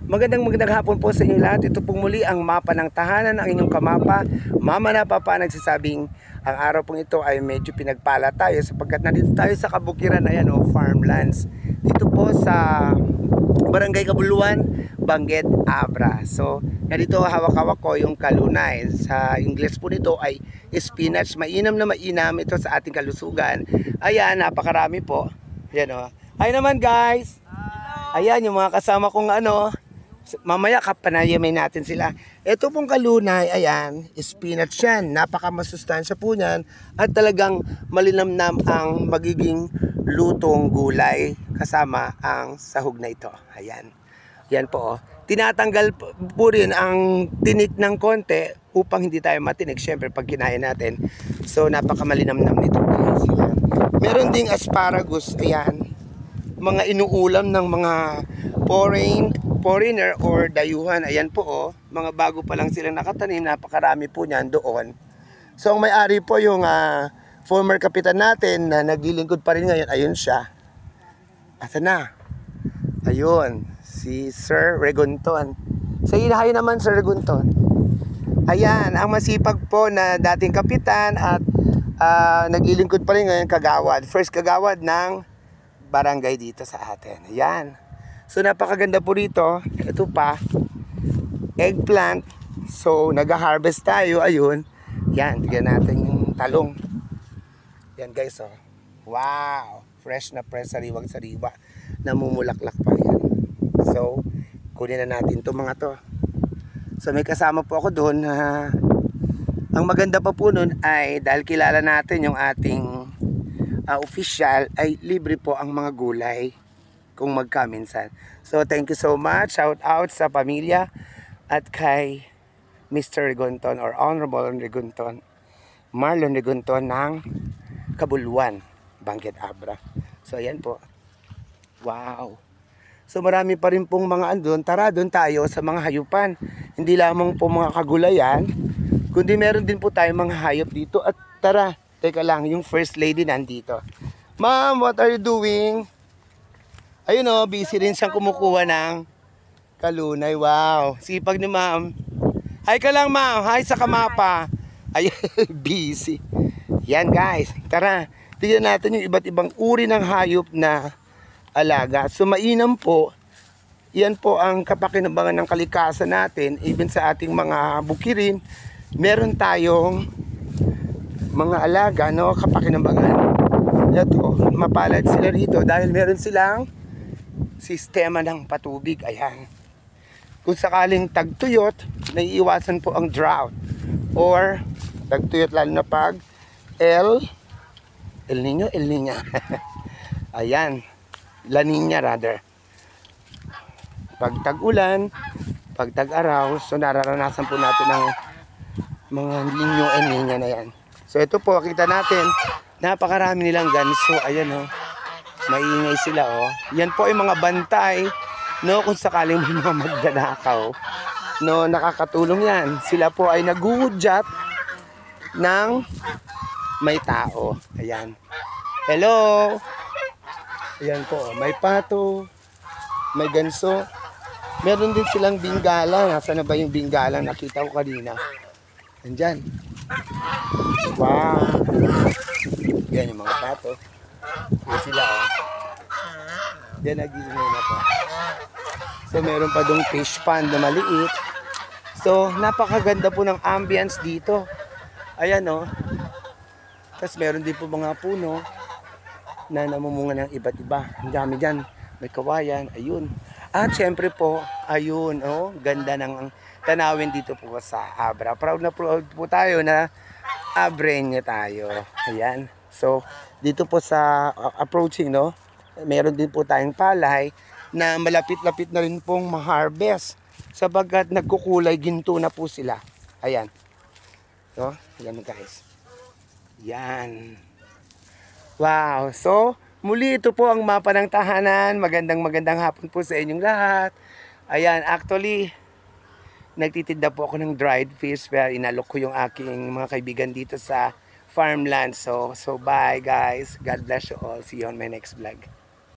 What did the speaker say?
Magandang hapon po sa inyo lahat. Ito pong muli ang mapa ng tahanan ng inyong kamapa. Mama na Papa nagsasabing ang araw pong ito ay medyo pinagpala tayo sapagkat nandito tayo sa kabukiran na yan, farmlands. Dito po sa Barangay Kabuluan, Benguet, Abra. So, nandito hawak-hawak ko yung kalunay. Sa English po nito ay spinach. Mainam na mainam ito sa ating kalusugan. Ayan, napakarami po. Ayan o. Hi naman guys! Ayan yung mga kasama kong mamaya kapanayamay natin sila. Ito pong kalunay, ayan, spinach yan. Napakamasustansya po yan. At talagang malinamnam ang magiging lutong gulay kasama ang sahog na ito. Ayan. Yan po. Tinatanggal po rin ang tinik ng konti upang hindi tayo matinik. Siyempre pag kinain natin. So napakamalinamnam nito. Ayan. Meron ding asparagus. Ayan. Mga inuulam ng mga foreigner or dayuhan. Ayan po mga bago pa lang silang nakatanim, napakarami po niyan doon. So ang may-ari po yung former kapitan natin na naglilingkod pa rin ngayon. Ayun siya. Asa na? Ayun, si Sir Regunton. Say hi naman Sir Regunton. Ayan, ang masipag po na dating kapitan at naglilingkod pa rin ngayon, kagawad. First kagawad ng barangay dito sa atin. Ayan. So napakaganda po rito. Ito pa, eggplant. So nag-harvest tayo. Ayun. Yan, tignan natin yung talong. Yan guys Wow, fresh na fresh, sariwang-sariwa. Namumulaklak pa yan. So kunin na natin to mga to. So may kasama po ako doon. Ang maganda pa po nun ay dahil kilala natin yung ating official, ay libre po ang mga gulay kung magkaminsan. So thank you so much. Shout out sa pamilya at kay Mr. Regunton or Honorable Regunton, Marlon Regunton ng Kabuluan, Benguet, Abra. So ayan po. Wow. So marami pa rin pong mga andun. Tara doon tayo sa mga hayupan. Hindi lamang po mga kagulayan, kundi meron din po tayong mga hayop dito. At tara, teka lang, yung first lady nandito. Ma'am, what are you doing? Ayun busy rin siyang kumukuha ng kalunay. Wow, sipag ni ma'am. Hi ka lang ma'am, hi sa kamapa. Ay, busy. Yan guys, tara, tignan natin yung iba't ibang uri ng hayop na alaga. So mainam po, yan po ang kapakinabangan ng kalikasan natin. Even sa ating mga bukirin, meron tayong mga alaga, kapakinabangan. Ito, mapalad sila rito dahil meron silang sistema ng patubig. Ayan. Kung sakaling tagtuyot, naiiwasan po ang drought. Or tagtuyot lalo na pag El Niño. Ayan. La Niña rather. Pag tag-ulan, pag tag-araw, so nararanasan po natin ang mga Niño and Niña na yan. So ito po, kita natin, napakarami nilang ganso. Ayan maingay sila Yan po ay mga bantay, kung sakaling may mga magdanakaw. Nakakatulong yan. Sila po ay naghuhudyat ng may tao. Ayan. Hello! Ayan po, may pato, may ganso. Meron din silang bingala. Nasaan na ba yung bingala? Nakita ko kanina. Andyan. Wow. Yan yung mga pato. Yan sila Yan nag-iingay na po. So meron pa dong fish pond na maliit. So napakaganda po ng ambience dito. Ayan Tapos meron din po mga puno na namumunga ng iba't iba. Ang dami dyan. May kawayan. Ayun. At syempre po, ayun ganda ng tanawin dito po sa Abra. Proud na proud po tayo na Abreño tayo. Ayan. So, dito po sa approaching, meron din po tayong palay na malapit-lapit na rin pong ma-harvest sapagkat nagkukulay ginto na po sila. Ayan. So, ayan guys. Yan. Wow. So, muli ito po ang mapa ng tahanan. Magandang hapon po sa inyong lahat. Ayan, actually, nagtitinda po ako ng dried fish pero inalok ko yung aking mga kaibigan dito sa farmland. So bye guys. God bless you all. See you on my next vlog.